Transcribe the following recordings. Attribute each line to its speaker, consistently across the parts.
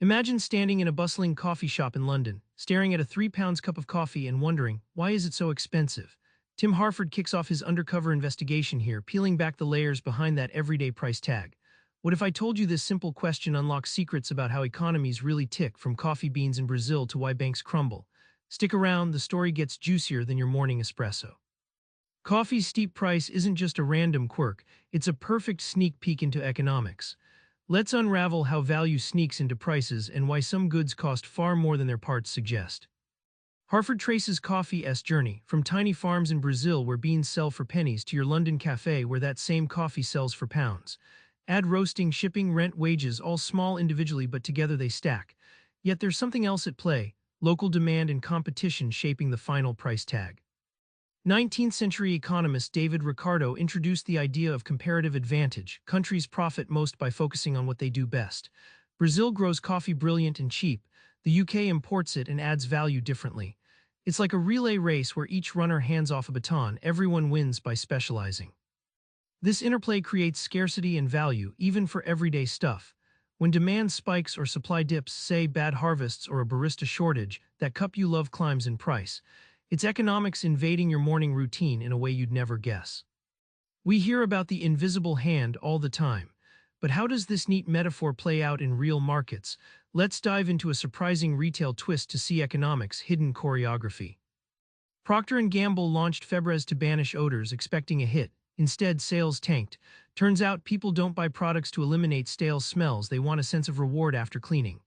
Speaker 1: Imagine standing in a bustling coffee shop in London, staring at a £3 cup of coffee and wondering, why is it so expensive? Tim Harford kicks off his undercover investigation here, peeling back the layers behind that everyday price tag. What if I told you this simple question unlocks secrets about how economies really tick, from coffee beans in Brazil to why banks crumble? Stick around, the story gets juicier than your morning espresso. Coffee's steep price isn't just a random quirk, it's a perfect sneak peek into economics. Let's unravel how value sneaks into prices and why some goods cost far more than their parts suggest. Harford traces coffee's journey, from tiny farms in Brazil where beans sell for pennies to your London cafe where that same coffee sells for pounds. Add roasting, shipping, rent, wages, all small individually but together they stack. Yet there's something else at play: local demand and competition shaping the final price tag. 19th-century economist David Ricardo introduced the idea of comparative advantage. Countries profit most by focusing on what they do best. Brazil grows coffee brilliant and cheap. The UK imports it and adds value differently. It's like a relay race where each runner hands off a baton. Everyone wins by specializing. This interplay creates scarcity and value, even for everyday stuff. When demand spikes or supply dips, say bad harvests or a barista shortage, that cup you love climbs in price. It's economics invading your morning routine in a way you'd never guess. We hear about the invisible hand all the time, but how does this neat metaphor play out in real markets? Let's dive into a surprising retail twist to see economics' hidden choreography. Procter & Gamble launched Febreze to banish odors, expecting a hit. Instead, sales tanked. Turns out people don't buy products to eliminate stale smells, they want a sense of reward after cleaning.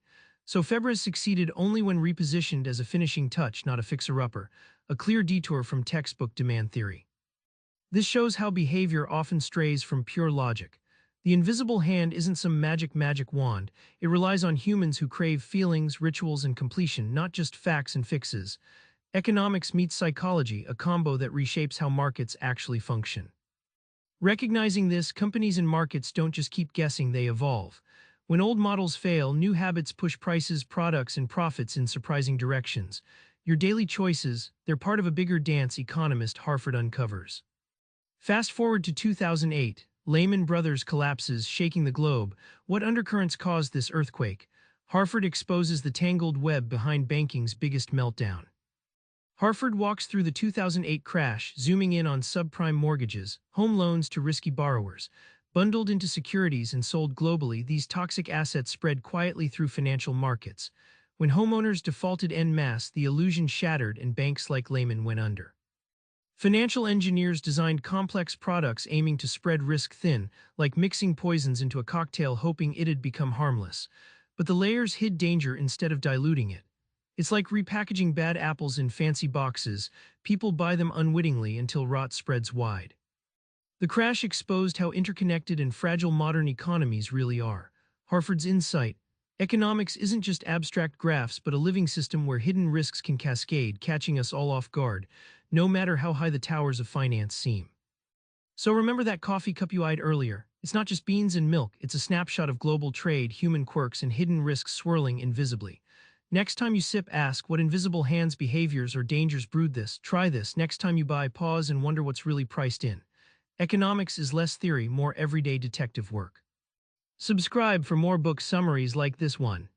Speaker 1: So Febreze succeeded only when repositioned as a finishing touch, not a fixer-upper, a clear detour from textbook demand theory. This shows how behavior often strays from pure logic. The invisible hand isn't some magic wand, it relies on humans who crave feelings, rituals, and completion, not just facts and fixes. Economics meets psychology, a combo that reshapes how markets actually function. Recognizing this, companies and markets don't just keep guessing, they evolve. When old models fail, new habits push prices, products, and profits in surprising directions. Your daily choices, they're part of a bigger dance, economist Harford uncovers. Fast forward to 2008, Lehman Brothers collapses, shaking the globe. What undercurrents caused this earthquake? Harford exposes the tangled web behind banking's biggest meltdown. Harford walks through the 2008 crash, zooming in on subprime mortgages, home loans to risky borrowers. Bundled into securities and sold globally, these toxic assets spread quietly through financial markets. When homeowners defaulted en masse, the illusion shattered and banks like Lehman went under. Financial engineers designed complex products aiming to spread risk thin, like mixing poisons into a cocktail hoping it'd become harmless. But the layers hid danger instead of diluting it. It's like repackaging bad apples in fancy boxes. People buy them unwittingly until rot spreads wide. The crash exposed how interconnected and fragile modern economies really are. Harford's insight: economics isn't just abstract graphs but a living system where hidden risks can cascade, catching us all off guard, no matter how high the towers of finance seem. So remember that coffee cup you eyed earlier. It's not just beans and milk, it's a snapshot of global trade, human quirks, and hidden risks swirling invisibly. Next time you sip, ask, what invisible hands, behaviors, or dangers brewed this? Try this. Next time you buy, pause and wonder what's really priced in. Economics is less theory, more everyday detective work. Subscribe for more book summaries like this one.